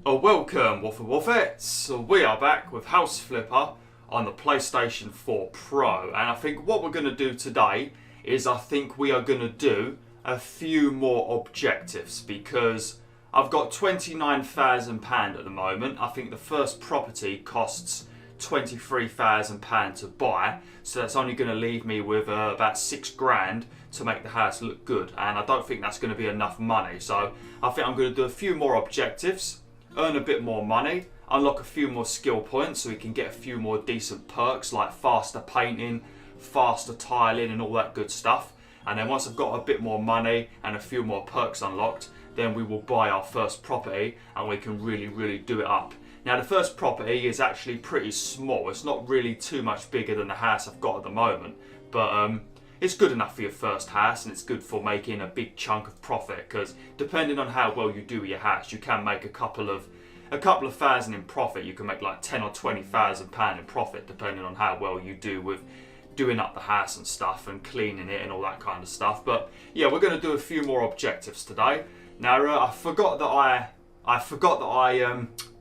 Welcome, BwolfTheWolfettes. We are back with House Flipper on the PlayStation 4 Pro, and I think what we're going to do today is I think we are going to do a few more objectives, because I've got £29,000 at the moment. I think the first property costs £23,000 to buy, so that's only going to leave me with about £6,000 to make the house look good, and I don't think that's going to be enough money. So I think I'm going to do a few more objectives, earn a bit more money, unlock a few more skill points so we can get a few more decent perks like faster painting, faster tiling and all that good stuff. And then once I've got a bit more money and a few more perks unlocked, then we will buy our first property and we can really do it up. Now the first property is actually pretty small. It's not really too much bigger than the house I've got at the moment, but it's good enough for your first house, and it's good for making a big chunk of profit, because depending on how well you do with your house, you can make a couple of thousand in profit. You can make like 10 or 20,000 pound in profit depending on how well you do with doing up the house and stuff and cleaning it and all that kind of stuff. But yeah, we're going to do a few more objectives today. Now I forgot that I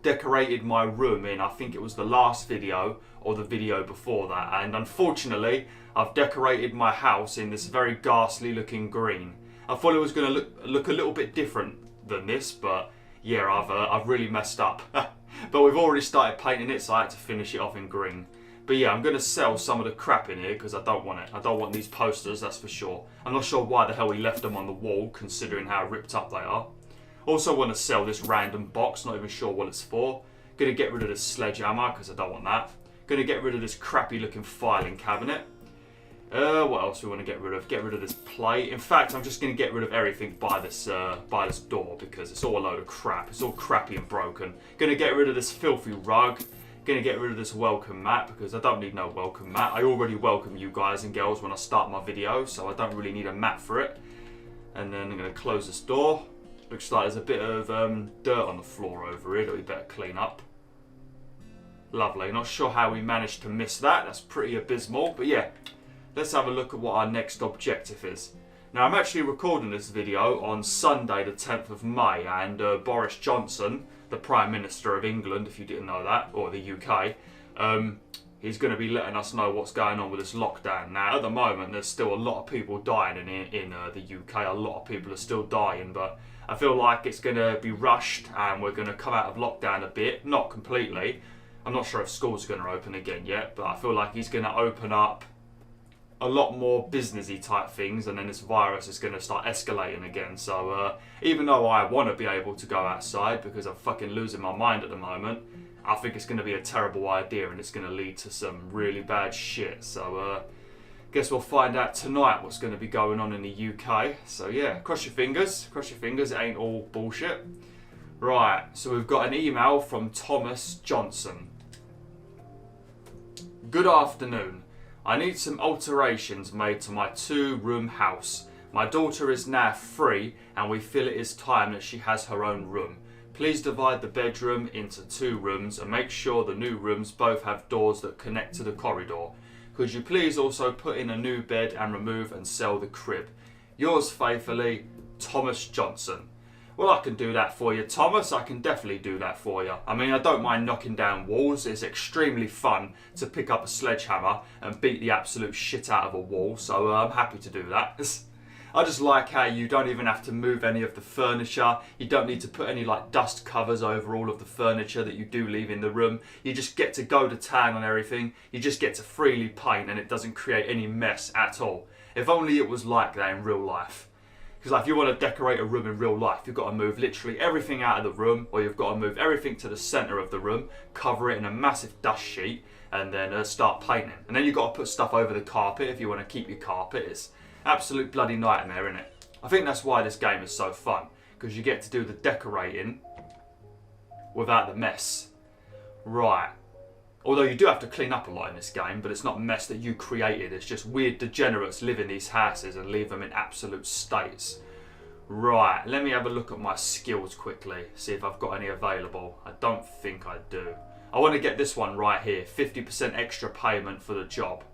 decorated my room in, I think it was the last video or the video before that, and unfortunately I've decorated my house in this very ghastly looking green. I thought it was going to look a little bit different than this, but yeah, I've really messed up. But we've already started painting it, so I had to finish it off in green. But yeah, I'm going to sell some of the crap in here because I don't want it. I don't want these posters, that's for sure. I'm not sure why the hell we left them on the wall, considering how ripped up they are. Also want to sell this random box, not even sure what it's for. Going to get rid of this sledgehammer because I don't want that. Going to get rid of this crappy looking filing cabinet. What else do we want to get rid of? Get rid of this plate. In fact, I'm just going to get rid of everything by this door because it's all a load of crap. It's all crappy and broken. Going to get rid of this filthy rug. Going to get rid of this welcome mat because I don't need no welcome mat. I already welcome you guys and girls when I start my video, so I don't really need a mat for it. And then I'm going to close this door. Looks like there's a bit of dirt on the floor over here that we better clean up. Lovely. Not sure how we managed to miss that. That's pretty abysmal. But yeah, let's have a look at what our next objective is. Now, I'm actually recording this video on Sunday the 10th of May, and Boris Johnson, the Prime Minister of England, if you didn't know that, or the UK, he's going to be letting us know what's going on with this lockdown. Now, at the moment, there's still a lot of people dying in the UK. A lot of people are still dying, but I feel like it's going to be rushed and we're going to come out of lockdown a bit, not completely. I'm not sure if schools are going to open again yet, but I feel like he's going to open up a lot more businessy type things, and then this virus is going to start escalating again. So even though I want to be able to go outside because I'm fucking losing my mind at the moment, I think it's going to be a terrible idea and it's going to lead to some really bad shit. So guess we'll find out tonight what's going to be going on in the UK. So yeah, cross your fingers, it ain't all bullshit. Right, so we've got an email from Thomas Johnson. Good afternoon. I need some alterations made to my 2-room house. My daughter is now 3 and we feel it is time that she has her own room. Please divide the bedroom into 2 rooms and make sure the new rooms both have doors that connect to the corridor. Could you please also put in a new bed and remove and sell the crib? Yours faithfully, Thomas Johnson. Well, I can do that for you, Thomas. I can definitely do that for you. I mean, I don't mind knocking down walls. It's extremely fun to pick up a sledgehammer and beat the absolute shit out of a wall. So I'm happy to do that. I just like how you don't even have to move any of the furniture. You don't need to put any like dust covers over all of the furniture that you do leave in the room. You just get to go to town on everything. You just get to freely paint and it doesn't create any mess at all. If only it was like that in real life. Because like, if you want to decorate a room in real life, you've got to move literally everything out of the room, or you've got to move everything to the centre of the room, cover it in a massive dust sheet, and then start painting. And then you've got to put stuff over the carpet if you want to keep your carpet. It's absolute bloody nightmare, isn't it? I think that's why this game is so fun, because you get to do the decorating without the mess. Right. Although you do have to clean up a lot in this game, but it's not mess that you created. It's just weird degenerates live in these houses and leave them in absolute states. Right, let me have a look at my skills quickly, see if I've got any available. I don't think I do. I want to get this one right here, 50% extra payment for the job.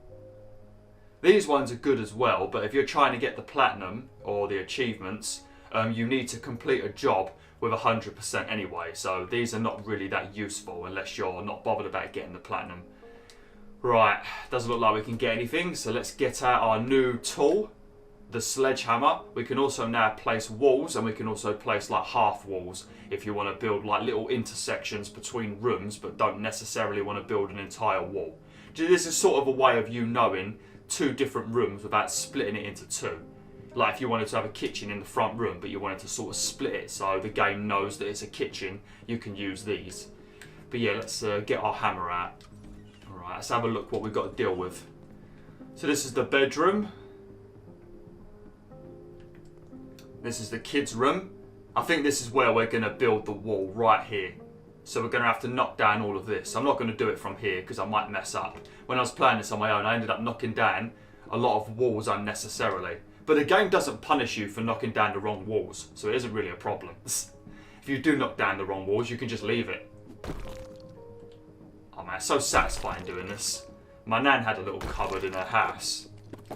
These ones are good as well, but if you're trying to get the platinum or the achievements, you need to complete a job with 100% anyway. So these are not really that useful unless you're not bothered about getting the platinum. Right, doesn't look like we can get anything, so let's get out our new tool, the sledgehammer. We can also now place walls, and we can also place like half walls if you want to build like little intersections between rooms but don't necessarily want to build an entire wall. This is sort of a way of you knowing two different rooms without splitting it into two. Like if you wanted to have a kitchen in the front room but you wanted to sort of split it so the game knows that it's a kitchen, you can use these. But yeah, let's get our hammer out. Alright, let's have a look what we've got to deal with. So this is the bedroom. This is the kids' room. I think this is where we're going to build the wall right here. So we're going to have to knock down all of this. I'm not going to do it from here because I might mess up. When I was playing this on my own, I ended up knocking down a lot of walls unnecessarily. But the game doesn't punish you for knocking down the wrong walls, so it isn't really a problem. If you do knock down the wrong walls, you can just leave it. Oh man, it's so satisfying doing this. My nan had a little cupboard in her house.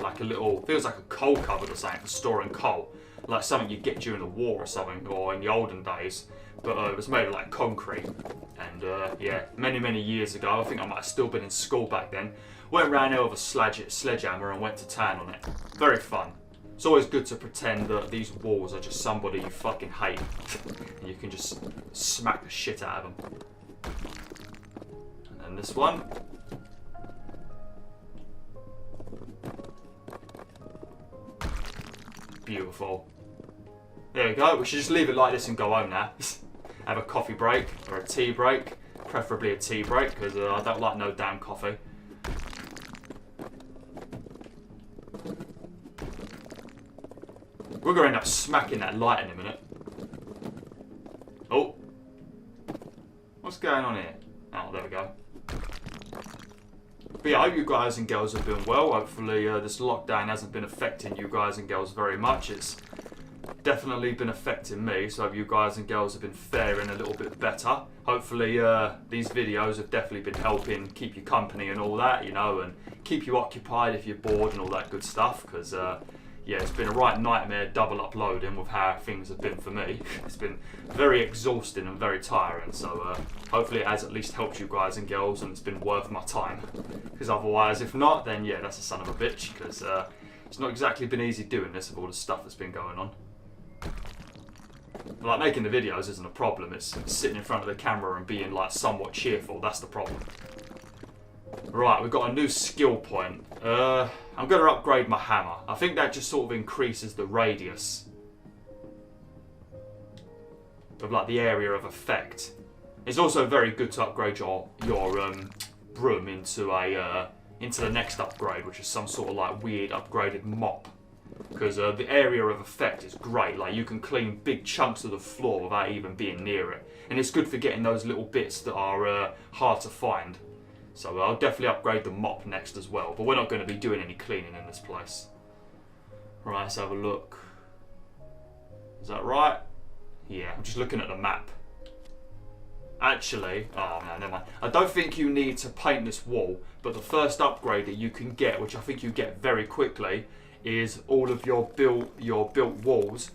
Like a little, feels like a coal cupboard or something for storing coal. Like something you'd get during the war or something, or in the olden days. But it was made of like concrete. And yeah, many years ago, I think I might have still been in school back then. Went around there with a sledgehammer and went to town on it. Very fun. It's always good to pretend that these walls are just somebody you fucking hate. And you can just smack the shit out of them. And then this one. Beautiful. There we go. We should just leave it like this and go home now. Have a coffee break or a tea break. Preferably a tea break because I don't like no damn coffee. We're going to end up smacking that light in a minute. Oh. What's going on here? Oh, there we go. But yeah, I hope you guys and girls have been well. Hopefully this lockdown hasn't been affecting you guys and girls very much. It's definitely been affecting me, so I hope you guys and girls have been faring a little bit better. Hopefully these videos have definitely been helping keep you company and all that, you know, and keep you occupied if you're bored and all that good stuff, because yeah, it's been a right nightmare double uploading with how things have been for me. It's been very exhausting and very tiring, so hopefully it has at least helped you guys and girls and it's been worth my time. Because otherwise, if not, then yeah, that's a son of a bitch, because it's not exactly been easy doing this with all the stuff that's been going on. Like, making the videos isn't a problem, it's sitting in front of the camera and being like somewhat cheerful, that's the problem. Right, we've got a new skill point. I'm going to upgrade my hammer. I think that just sort of increases the radius of like the area of effect. It's also very good to upgrade your broom into the next upgrade, which is some sort of like weird upgraded mop. Because the area of effect is great. Like, you can clean big chunks of the floor without even being near it, and it's good for getting those little bits that are hard to find. So I'll definitely upgrade the mop next as well, but we're not going to be doing any cleaning in this place. Right, let's have a look. Is that right? Yeah, I'm just looking at the map. Actually, oh no, never mind. I don't think you need to paint this wall, but the first upgrade that you can get, which I think you get very quickly, is all of your built walls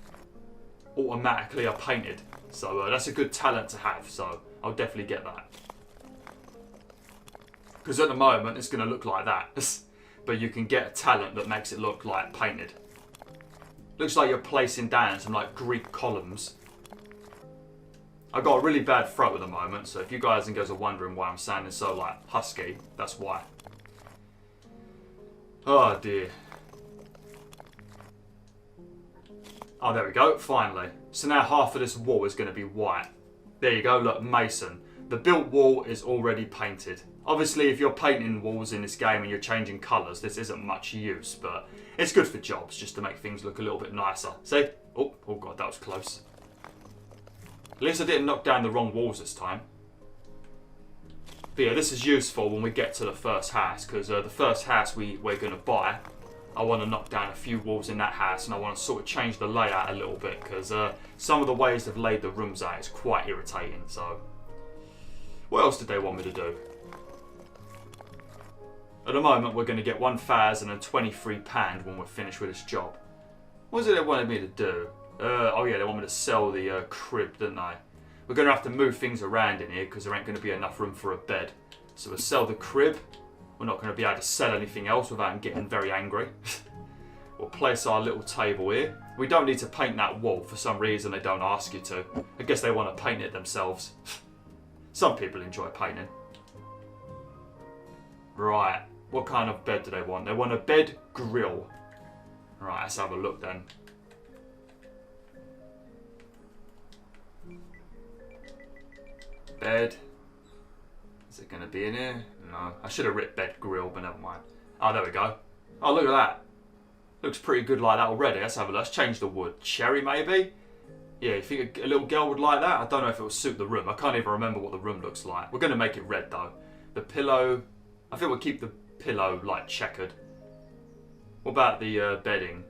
automatically are painted. So that's a good talent to have, so I'll definitely get that. Because at the moment it's going to look like that, but you can get a talent that makes it look like painted. Looks like you're placing down some like Greek columns. I've got a really bad throat at the moment, so if you guys and girls are wondering why I'm sounding so like husky, that's why. Oh dear. Oh, there we go, finally. So now half of this wall is going to be white. There you go, look, mason. The built wall is already painted. Obviously, if you're painting walls in this game and you're changing colours, this isn't much use, but it's good for jobs, just to make things look a little bit nicer. See? Oh god, that was close. At least I didn't knock down the wrong walls this time. But yeah, this is useful when we get to the first house, because the first house we're going to buy, I want to knock down a few walls in that house, and I want to sort of change the layout a little bit, because some of the ways they've laid the rooms out is quite irritating, so... What else did they want me to do? At the moment, we're going to get £1,023 when we're finished with this job. What was it they wanted me to do? Oh yeah, they want me to sell the crib, didn't they? We're going to have to move things around in here because there ain't going to be enough room for a bed. So we'll sell the crib. We're not going to be able to sell anything else without them getting very angry. We'll place our little table here. We don't need to paint that wall. For some reason, they don't ask you to. I guess they want to paint it themselves. Some people enjoy painting. Right. What kind of bed do they want? They want a bed grill. Right, let's have a look then. Bed. Is it going to be in here? No. I should have written bed grill, but never mind. Oh, there we go. Oh, look at that. Looks pretty good like that already. Let's have a look. Let's change the wood. Cherry, maybe? Yeah, you think a little girl would like that? I don't know if it will suit the room. I can't even remember what the room looks like. We're going to make it red, though. The pillow... I think we'll keep the pillow, like, checkered. What about the bedding?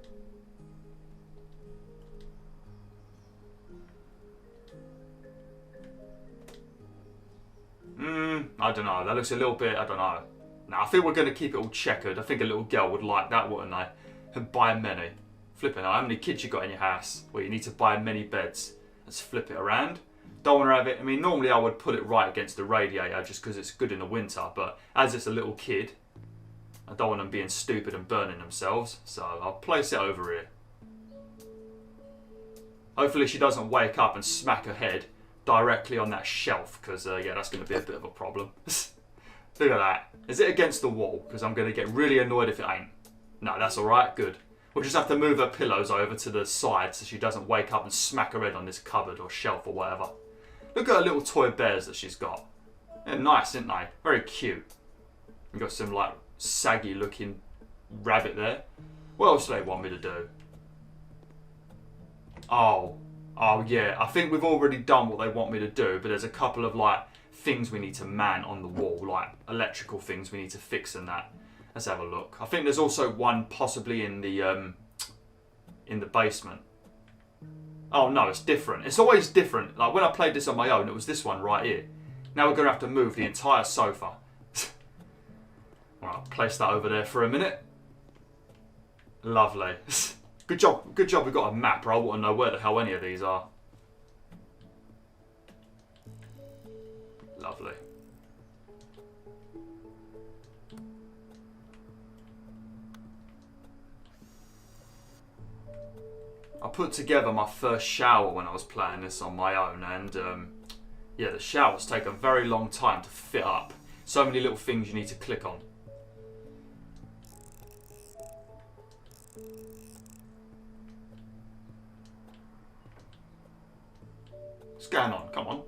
I don't know. That looks a little bit... I don't know. No, I think we're going to keep it all checkered. I think a little girl would like that, wouldn't they? And buy many. Flipping out. How many kids you got in your house where you need to buy many beds? Let's flip it around. Don't want to have it... I mean, normally I would put it right against the radiator just because it's good in the winter. But as it's a little kid, I don't want them being stupid and burning themselves. So I'll place it over here. Hopefully she doesn't wake up and smack her head directly on that shelf. Because, yeah, that's going to be a bit of a problem. Look at that. Is it against the wall? Because I'm going to get really annoyed if it ain't. No, that's alright. Good. We'll just have to move her pillows over to the side so she doesn't wake up and smack her head on this cupboard or shelf or whatever. Look at her little toy bears that she's got. They're nice, aren't they? Very cute. We've got some, like, saggy looking rabbit there. What else do they want me to do? Oh, yeah. I think we've already done what they want me to do, but there's a couple of, like, things we need to man on the wall, like electrical things we need to fix and that. Let's have a look. I think there's also one possibly in the basement. Oh no, it's different. It's always different. Like when I played this on my own, it was this one right here. Now we're going to have to move the entire sofa. Well, place that over there for a minute. Lovely. Good job. Good job. We've got a map, or I want to know where the hell any of these are. Lovely. I put together my first shower when I was playing this on my own, and yeah, the showers take a very long time to fit up. So many little things you need to click on. What's going on? Come on.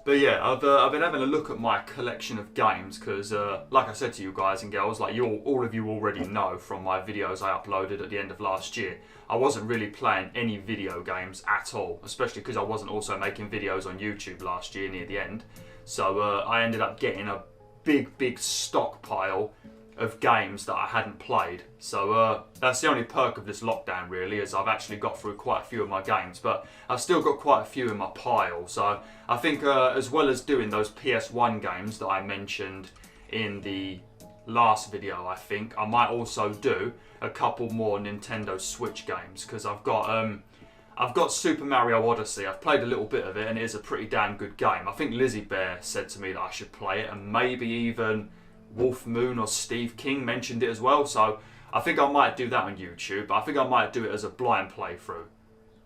But yeah, I've been having a look at my collection of games because, like I said to you guys and girls, like all of you already know from my videos I uploaded at the end of last year, I wasn't really playing any video games at all, especially because I wasn't also making videos on YouTube last year near the end. So I ended up getting a big stockpile of games that I hadn't played. So that's the only perk of this lockdown really, is I've actually got through quite a few of my games, but I've still got quite a few in my pile. So I think as well as doing those PS1 games that I mentioned in the last video, I think I might also do a couple more Nintendo Switch games, because I've got Super Mario Odyssey. I've played a little bit of it and it is a pretty damn good game. I think Lizzie Bear said to me that I should play it, and maybe even Wolf Moon or Steve King mentioned it as well, so I think I might do that on YouTube. I think I might do it as a blind playthrough,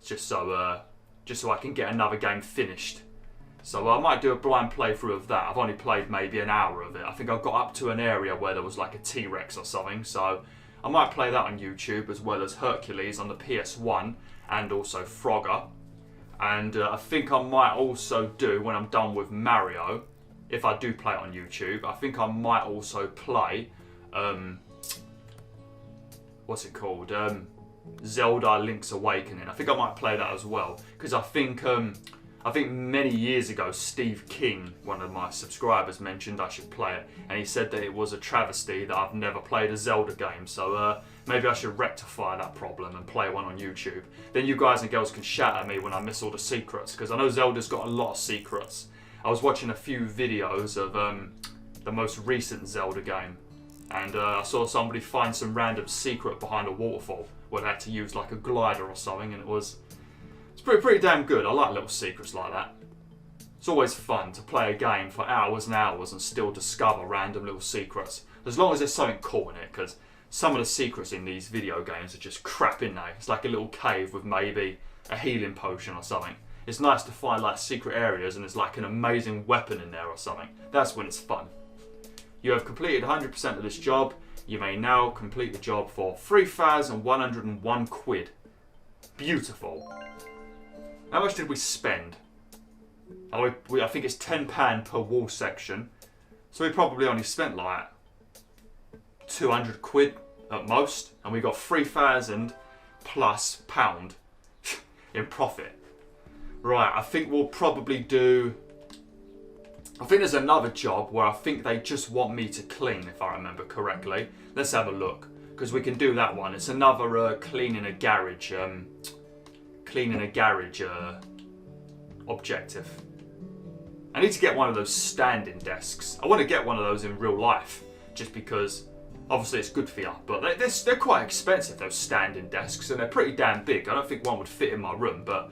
just so I can get another game finished. So I might do a blind playthrough of that. I've only played maybe an hour of it. I think I got up to an area where there was like a T-Rex or something, so I might play that on YouTube, as well as Hercules on the PS1 and also Frogger. And I think I might also do, when I'm done with Mario, if I do play it on YouTube, I think I might also play, what's it called? Zelda Link's Awakening. I think I might play that as well, because I think many years ago Steve King, one of my subscribers, mentioned I should play it, and he said that it was a travesty that I've never played a Zelda game. So maybe I should rectify that problem and play one on YouTube. Then you guys and girls can shout at me when I miss all the secrets, because I know Zelda's got a lot of secrets. I was watching a few videos of the most recent Zelda game. And I saw somebody find some random secret behind a waterfall where they had to use like a glider or something, and it's pretty damn good. I like little secrets like that. It's always fun to play a game for hours and hours and still discover random little secrets. As long as there's something cool in it, because some of the secrets in these video games are just crap in there. It's like a little cave with maybe a healing potion or something. It's nice to find like secret areas and there's like an amazing weapon in there or something. That's when it's fun. You have completed 100% of this job. You may now complete the job for 3,101 quid. Beautiful. How much did we spend? I think it's £10 per wall section. So we probably only spent like 200 quid at most. And we got 3,000 plus pound in profit. Right, I think we'll probably do... I think there's another job where I think they just want me to clean, if I remember correctly. Let's have a look, because we can do that one. It's another cleaning a garage objective. I need to get one of those standing desks. I want to get one of those in real life, just because obviously it's good for you. But they're quite expensive, those standing desks, and they're pretty damn big. I don't think one would fit in my room, but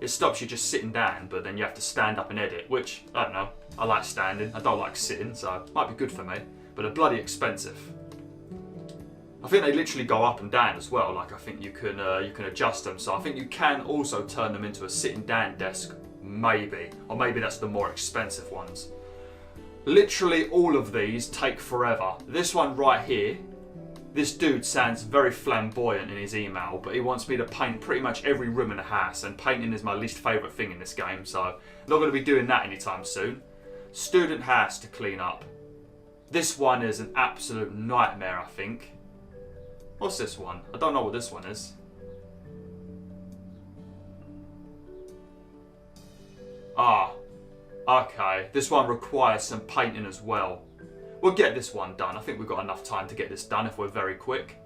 it stops you just sitting down, but then you have to stand up and edit, which, I don't know. I like standing, I don't like sitting, so it might be good for me, but they're bloody expensive. I think they literally go up and down as well, like I think you can adjust them, so I think you can also turn them into a sitting down desk, maybe, or maybe that's the more expensive ones. Literally all of these take forever. This one right here, this dude sounds very flamboyant in his email, but he wants me to paint pretty much every room in the house, and painting is my least favourite thing in this game, so I'm not going to be doing that anytime soon. Student house to clean up. This one is an absolute nightmare, I think. What's this one? I don't know what this one is. Ah, okay. This one requires some painting as well. We'll get this one done. I think we've got enough time to get this done if we're very quick.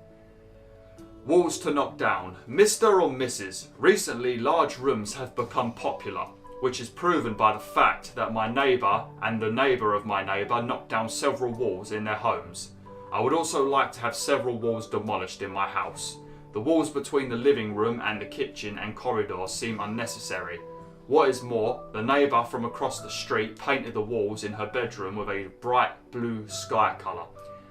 Walls to knock down. Mr. or Mrs. Recently, large rooms have become popular, which is proven by the fact that my neighbour and the neighbour of my neighbour knocked down several walls in their homes. I would also like to have several walls demolished in my house. The walls between the living room and the kitchen and corridor seem unnecessary. What is more, the neighbour from across the street painted the walls in her bedroom with a bright blue sky colour,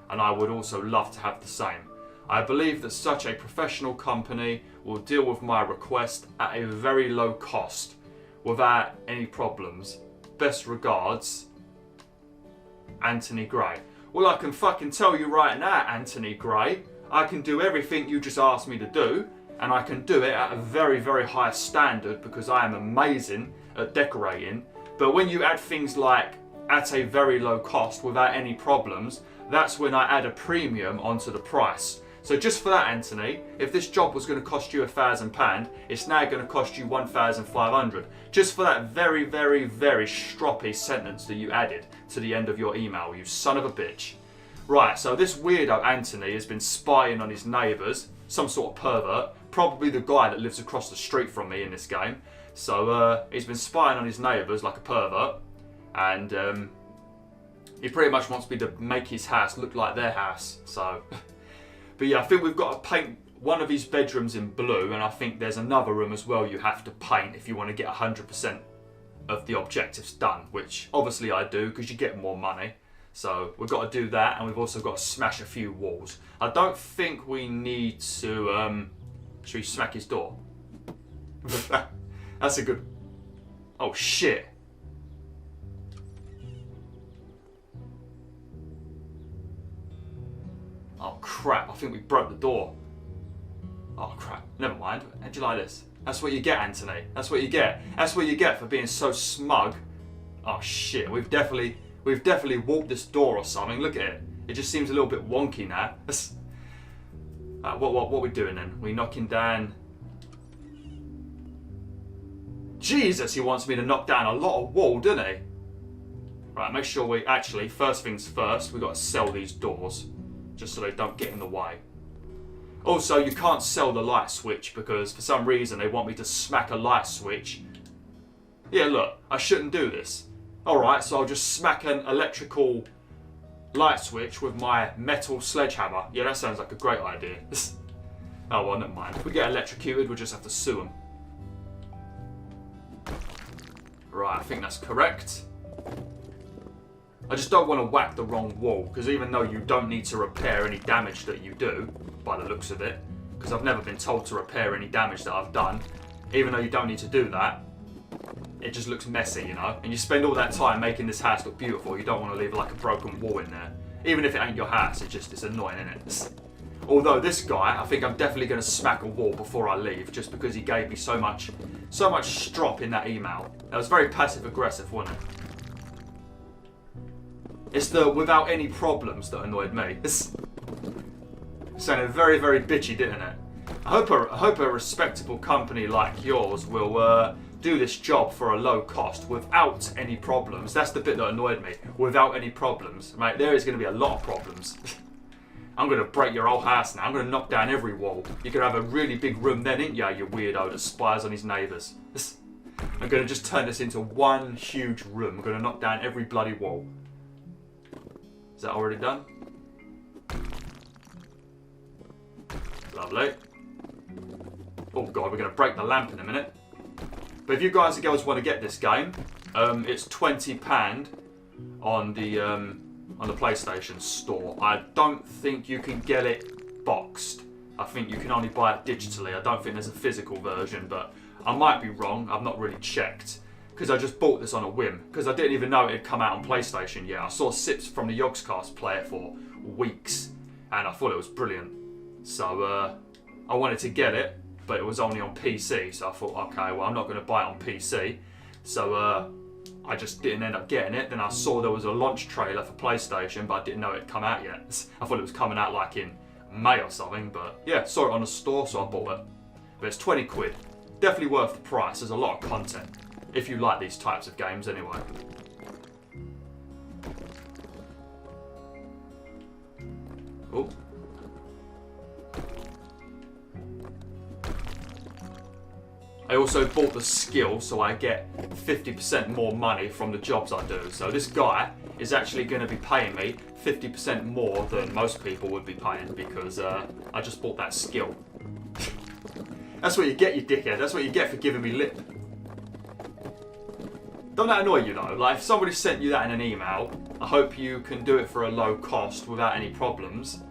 and I would also love to have the same. I believe that such a professional company will deal with my request at a very low cost, without any problems. Best regards, Antony Grey. Well, I can fucking tell you right now, Antony Grey, I can do everything you just asked me to do, and I can do it at a very, very high standard because I am amazing at decorating. But when you add things like at a very low cost without any problems, that's when I add a premium onto the price. So just for that, Antony, if this job was going to cost you £1,000, it's now going to cost you 1,500. Just for that very, very, very stroppy sentence that you added to the end of your email, you son of a bitch. Right, so this weirdo Antony has been spying on his neighbours, some sort of pervert, probably the guy that lives across the street from me in this game. So he's been spying on his neighbours like a pervert, and he pretty much wants me to make his house look like their house. So, but yeah, I think we've got to paint one of his bedrooms in blue, and I think there's another room as well you have to paint if you want to get 100% of the objectives done, which obviously I do because you get more money. So we've got to do that, and we've also got to smash a few walls. I don't think we need to... should we smack his door? That's a good... Oh, shit. Oh, crap. I think we broke the door. Oh, crap. Never mind. How'd you like this? That's what you get, Antony. That's what you get. That's what you get for being so smug. Oh, shit. We've definitely warped this door or something. Look at it. It just seems a little bit wonky now. What are we doing then? We knocking down... Jesus, he wants me to knock down a lot of wall, doesn't he? Right, make sure we... Actually, first things first, we've got to sell these doors, just so they don't get in the way. Also, you can't sell the light switch, because for some reason they want me to smack a light switch. Yeah, look, I shouldn't do this. Alright, so I'll just smack an electrical light switch with my metal sledgehammer. Yeah, that sounds like a great idea. Oh well, never mind. If we get electrocuted, we'll just have to sue them. Right, I think that's correct. I just don't want to whack the wrong wall, because even though you don't need to repair any damage that you do, by the looks of it, because I've never been told to repair any damage that I've done, even though you don't need to do that, it just looks messy, you know? And you spend all that time making this house look beautiful, you don't want to leave like a broken wall in there. Even if it ain't your house, it's annoying, isn't it? Although this guy, I think I'm definitely going to smack a wall before I leave, just because he gave me so much strop in that email. That was very passive aggressive, wasn't it? It's the without any problems that annoyed me. It sounded very, very bitchy, didn't it? I hope a respectable company like yours will do this job for a low cost without any problems. That's the bit that annoyed me. Without any problems. Mate, there is going to be a lot of problems. I'm going to break your whole house now. I'm going to knock down every wall. You're going to have a really big room then, ain't ya, you weirdo that spies on his neighbours. I'm going to just turn this into one huge room. I'm going to knock down every bloody wall. Is that already done? Lovely. Oh god, we're going to break the lamp in a minute. But if you guys and girls want to get this game, it's £20 on the PlayStation Store. I don't think you can get it boxed. I think you can only buy it digitally. I don't think there's a physical version, but I might be wrong. I've not really checked. Because I just bought this on a whim. Because I didn't even know it had come out on PlayStation yet. I saw Sips from the Yogscast play it for weeks. And I thought it was brilliant. So I wanted to get it. But it was only on PC. So I thought, okay, well, I'm not going to buy it on PC. So I just didn't end up getting it. Then I saw there was a launch trailer for PlayStation. But I didn't know it had come out yet. I thought it was coming out like in May or something. But yeah, saw it on the store. So I bought it. But it's 20 quid. Definitely worth the price. There's a lot of content. If you like these types of games anyway. Oh. I also bought the skill so I get 50% more money from the jobs I do. So this guy is actually going to be paying me 50% more than most people would be paying because I just bought that skill. That's what you get, you dickhead. That's what you get for giving me lip. Don't that annoy you though? Like if somebody sent you that in an email, I hope you can do it for a low cost without any problems.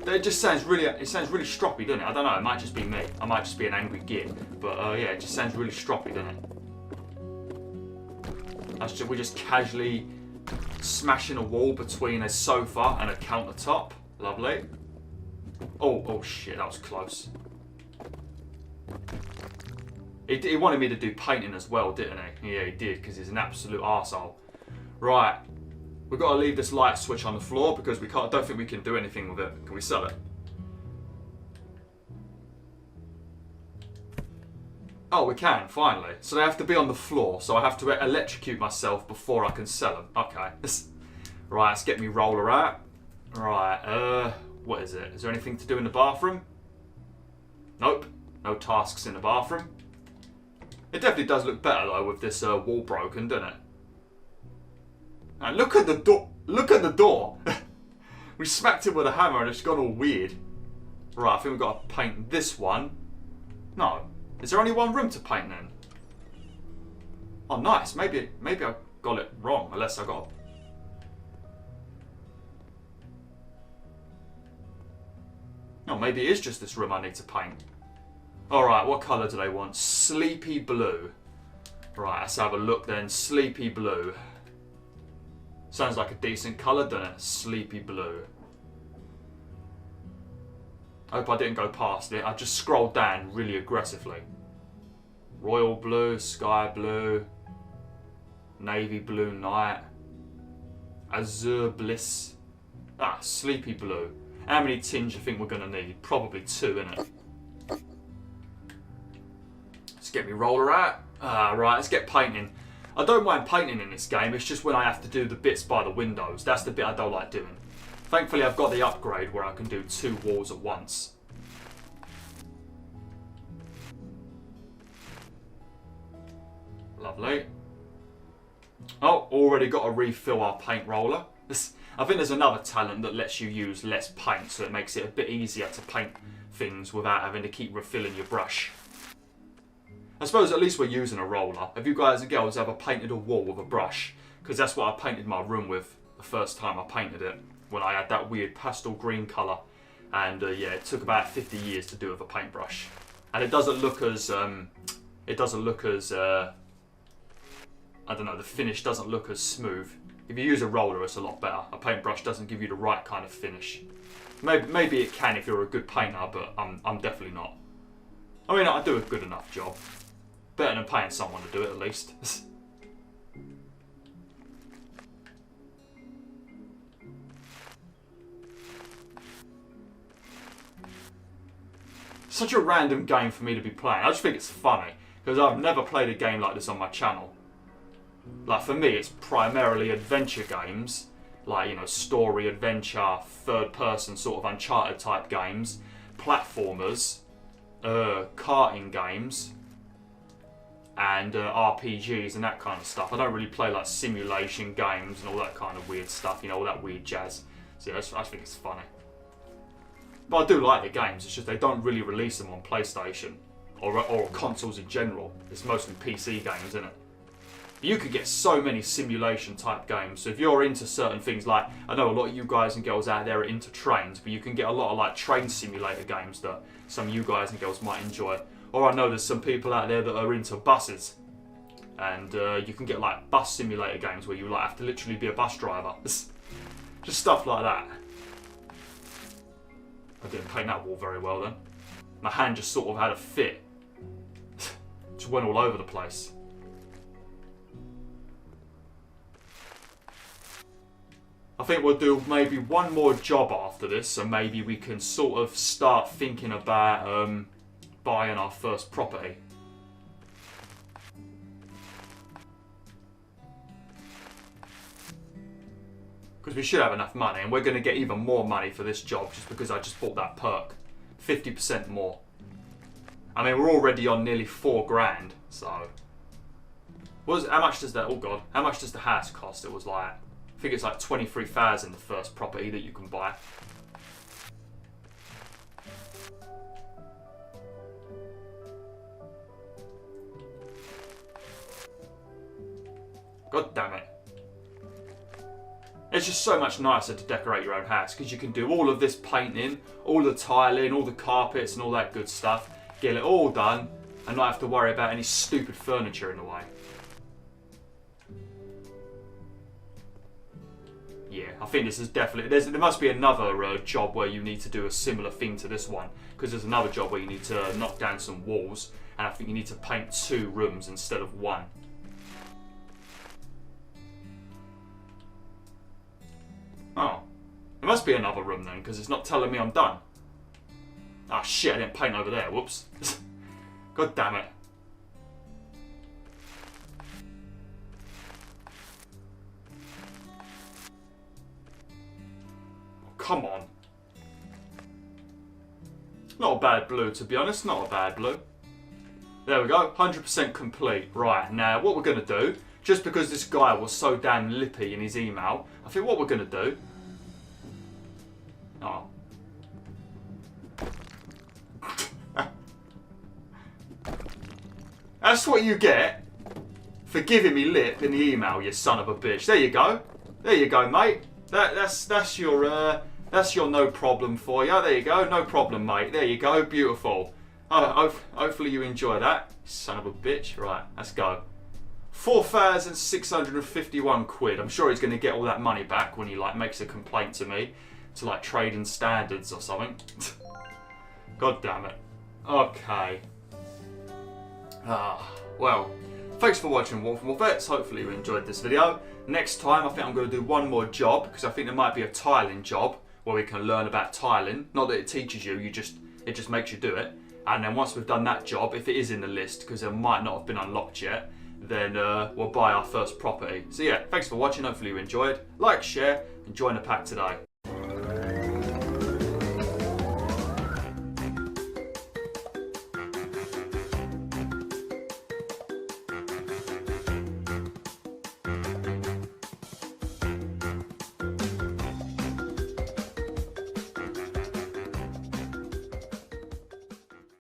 It just sounds really, really stroppy, doesn't it? I don't know, it might just be me. I might just be an angry git. But yeah, it just sounds really stroppy, doesn't it? We're just casually smashing a wall between a sofa and a countertop. Lovely. Oh shit, that was close. He wanted me to do painting as well, didn't he? Yeah, he did, because he's an absolute arsehole. Right. We've got to leave this light switch on the floor because I don't think we can do anything with it. Can we sell it? Oh, we can, finally. So they have to be on the floor, so I have to electrocute myself before I can sell them. Okay. Right, let's get me roller out. Right, what is it? Is there anything to do in the bathroom? Nope. No tasks in the bathroom. It definitely does look better though with this wall broken, doesn't it? And look at the door. Look at the door. We smacked it with a hammer and it's gone all weird. Right, I think we've got to paint this one. No. Is there only one room to paint then? Oh, nice. Maybe I got it wrong, unless I got... No, maybe it is just this room I need to paint. Alright, what colour do they want? Sleepy blue. Right, let's have a look then. Sleepy blue. Sounds like a decent colour, doesn't it? Sleepy blue. I hope I didn't go past it. I just scrolled down really aggressively. Royal blue, sky blue, navy blue night, azure bliss. Ah, sleepy blue. How many tins do you think we're going to need? Probably 2, innit? Let's get me roller out. Right, let's get painting. I don't mind painting in this game, it's just when I have to do the bits by the windows. That's the bit I don't like doing. Thankfully I've got the upgrade where I can do 2 walls at once. Lovely. Oh, already got to refill our paint roller. I think there's another talent that lets you use less paint, so it makes it a bit easier to paint things without having to keep refilling your brush. I suppose at least we're using a roller. Have you guys and girls ever painted a wall with a brush? Because that's what I painted my room with the first time I painted it, when I had that weird pastel green colour. And yeah, it took about 50 years to do with a paintbrush. And it doesn't look as, I don't know, the finish doesn't look as smooth. If you use a roller, it's a lot better. A paintbrush doesn't give you the right kind of finish. Maybe it can if you're a good painter, but I'm definitely not. I mean, I do a good enough job. Better than paying someone to do it, at least. Such a random game for me to be playing. I just think it's funny, because I've never played a game like this on my channel. Like, for me, it's primarily adventure games, like, you know, story, adventure, third-person sort of Uncharted type games, platformers, karting games, and RPGs and that kind of stuff. I don't really play like simulation games and all that kind of weird stuff, you know, all that weird jazz. So yeah, I think it's funny. But I do like the games, it's just they don't really release them on PlayStation or consoles in general. It's mostly PC games, isn't it? You could get so many simulation type games. So if you're into certain things, like I know a lot of you guys and girls out there are into trains, but you can get a lot of like train simulator games that some of you guys and girls might enjoy. Or I know there's some people out there that are into buses, and you can get like bus simulator games where you like have to literally be a bus driver. Just stuff like that. I didn't paint that wall very well then. My hand just sort of had a fit. Just went all over the place. I think we'll do maybe one more job after this, so maybe we can sort of start thinking about buying our first property. Because we should have enough money, and we're going to get even more money for this job just because I just bought that perk. 50% more. I mean, we're already on nearly 4 grand, so... How much does that... Oh god. How much does the house cost? It was like... I think it's like 23,000 the first property that you can buy. God damn it. It's just so much nicer to decorate your own house because you can do all of this painting, all the tiling, all the carpets and all that good stuff. Get it all done and not have to worry about any stupid furniture in the way. Yeah, I think this is definitely... There must be another job where you need to do a similar thing to this one. Because there's another job where you need to knock down some walls. And I think you need to paint 2 rooms instead of 1. Oh. There must be another room then, because it's not telling me I'm done. Ah shit, I didn't paint over there. Whoops. God damn it. Come on. Not a bad blue, to be honest. Not a bad blue. There we go. 100% complete. Right, now what we're going to do, just because this guy was so damn lippy in his email, I think what we're going to do... Oh. That's what you get for giving me lip in the email, you son of a bitch. There you go. There you go, mate. That's your no problem for you. There you go. No problem, mate. There you go. Beautiful. Oh, hopefully you enjoy that. Son of a bitch. Right, let's go. 4,651 quid. I'm sure he's going to get all that money back when he like makes a complaint to me, to like trading standards or something. God damn it. Okay. Well, thanks for watching Wolf. Hopefully you enjoyed this video. Next time I think I'm going to do one more job, because I think there might be a tiling job where we can learn about tiling. Not that it teaches you, it just makes you do it. And then once we've done that job, if it is in the list, because it might not have been unlocked yet, then we'll buy our first property. So yeah, thanks for watching. Hopefully you enjoyed. Like, share, and join the pack today.